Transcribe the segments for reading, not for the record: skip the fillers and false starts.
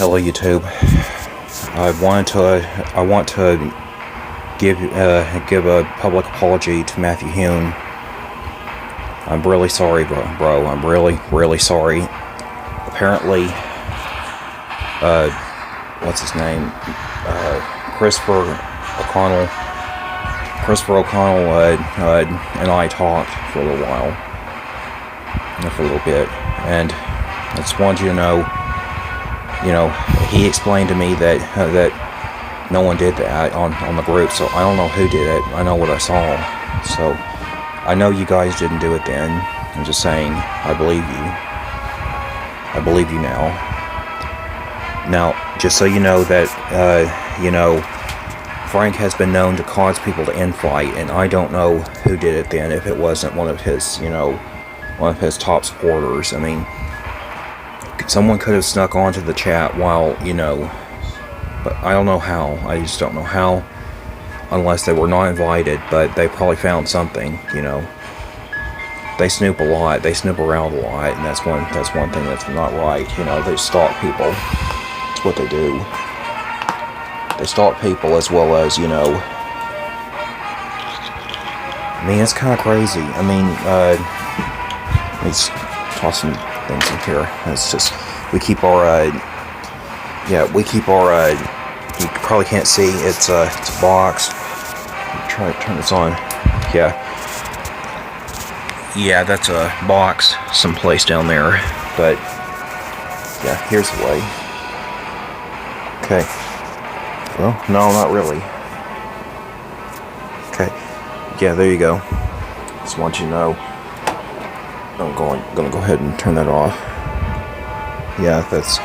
Hello YouTube. I want to give a public apology to Matthew Hune. I'm really sorry, bro. I'm really sorry. Apparently, what's his name? Christopher O'Connell. Christopher O'Connell and I talked for a little while, for a little bit, and I just wanted you to know. He explained to me that no one did that on the group, so I don't know who did it. I know what I saw, so I know you guys didn't do it then. I'm just saying, I believe you. I believe you now. Now, just so you know that, Frank has been known to cause people to infight, and I don't know who did it then, if it wasn't one of his top supporters. I mean, someone could have snuck onto the chat while, but I don't know how. I just don't know how, unless they were not invited, but they probably found something, They snoop a lot, they snoop around a lot, and that's one thing that's not right, they stalk people. That's what they do. They stalk people as well as, I mean, it's kind of crazy. I mean, let's toss some things in here. It's just, we keep our, you probably can't see, it's a box. Try to turn this on. Yeah, that's a box someplace down there, but, yeah, here's the way. Okay. Well, no, not really. Okay. Yeah, there you go. Just want you to know. I'm gonna go ahead and turn that off. Yeah, that's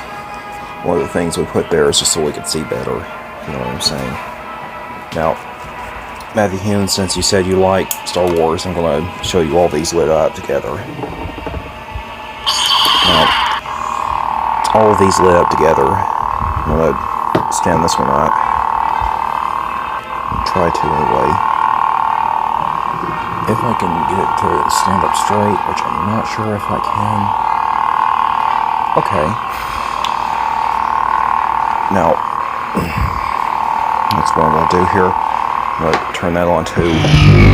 one of the things we put there, is just so we could see better. You know what I'm saying? Now, Matthew Hune, since you said you like Star Wars, I'm gonna show you all these lit up together. Now, all of these lit up together. I'm gonna stand this one up. Try to anyway. If I can get it to stand up straight, which I'm not sure if I can. Okay. Now, that's what I'm going to do here. I'm going to turn that on to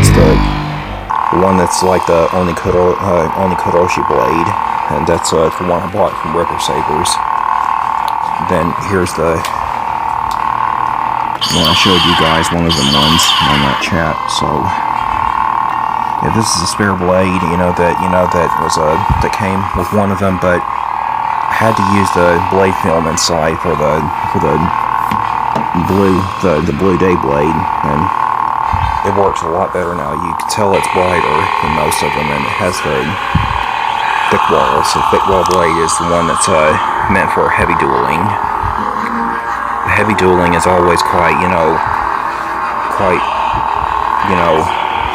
it's the one that's like the Onikuroshi blade. And that's the one I bought from Ripper Sabers. Then here's the one I showed you guys, one of them ones on that chat, so... Yeah, this is a spare blade, that came with one of them, but I had to use the blade film inside for the blue day blade, and it works a lot better now. You can tell it's brighter than most of them, and it has the thick wall. So thick wall blade is the one that's meant for heavy dueling. The heavy dueling is always quite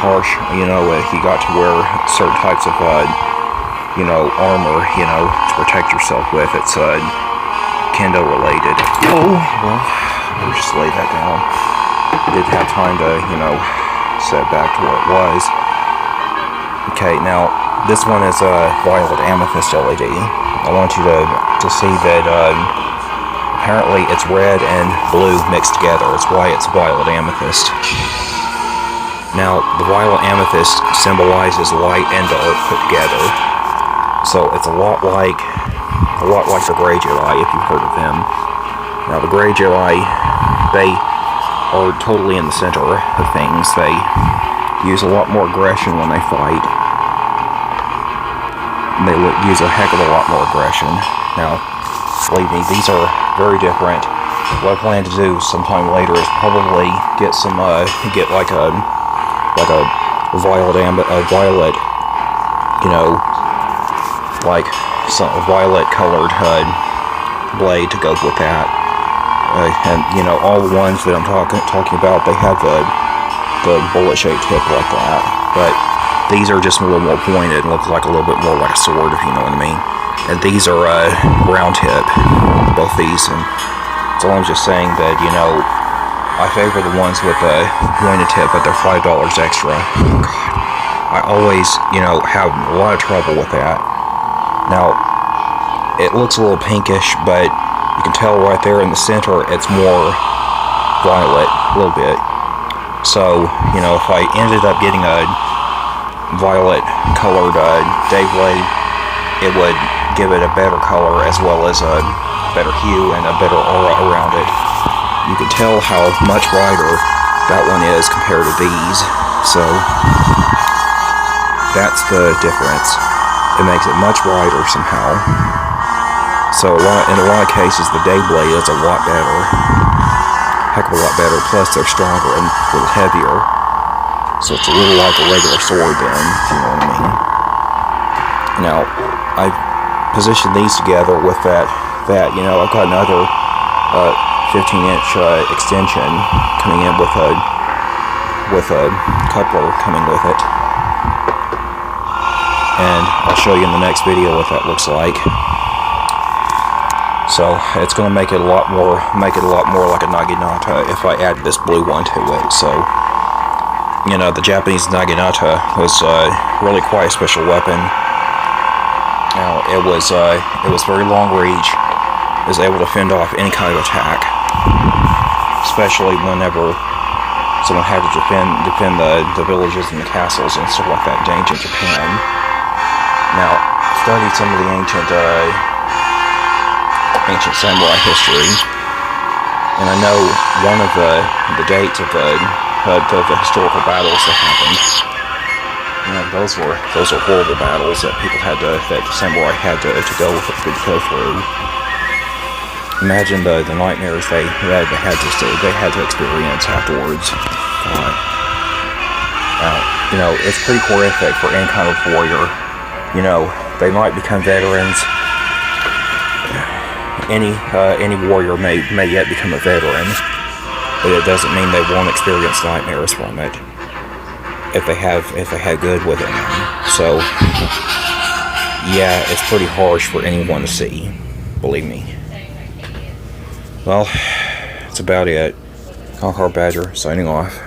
harsh, you got to wear certain types of, armor, to protect yourself with. It's, kendo related. Oh, well, we'll just lay that down. I did have time to, set back to where it was. Okay, now, this one is a violet amethyst LED. I want you to see that, apparently it's red and blue mixed together. That's why it's violet amethyst. Now, the violet amethyst symbolizes light and dark put together. So it's a lot like the Grey Jedi, if you've heard of them. Now, the Grey Jedi, they are totally in the center of things. They use a lot more aggression when they fight. They use a heck of a lot more aggression. Now, believe me, these are very different. What I plan to do sometime later is probably get like a violet, like some violet colored blade to go with that. And all the ones that I'm talking about, they have the bullet shaped tip like that. But these are just a little more pointed and look like a little bit more like a sword, if you know what I mean. And these are round tip, both these. And so I'm just saying that I favor the ones with the pointed tip, but they're $5 extra. God, I always, have a lot of trouble with that. Now, it looks a little pinkish, but You can tell right there in the center it's more violet, a little bit. So, you know, if I ended up getting a violet colored Dayblaze, it would give it a better color as well as a better hue and a better aura around it. You can tell how much brighter that one is compared to these. So that's the difference. It makes it much brighter somehow. So in a lot of cases, the Dayblaze is a lot better. Heck of a lot better. Plus, they're stronger and a little heavier. So it's a little like a regular sword then, if you know what I mean. Now, I positioned these together with that, you know, I've got another 15-inch extension coming in with a coupler coming with it. And I'll show you in the next video what that looks like. So it's going to make it a lot more like a naginata if I add this blue one to it. So, you know, the Japanese naginata was really quite a special weapon. Now, it was very long reach. It was able to fend off any kind of attack, especially whenever someone had to defend the villages and the castles and stuff like that in ancient Japan. Now, I studied some of the ancient samurai history, and I know one of the dates of the historical battles that happened. You know, those were horrible battles that the samurai had to go through. Imagine the nightmares they had to experience afterwards. Now, you know, it's pretty horrific for any kind of warrior. You know, they might become veterans. Any warrior may yet become a veteran, but it doesn't mean they won't experience nightmares from it if they had good within them. So, yeah, it's pretty harsh for anyone to see, believe me. Well, that's about it. Conqueror Badger signing off.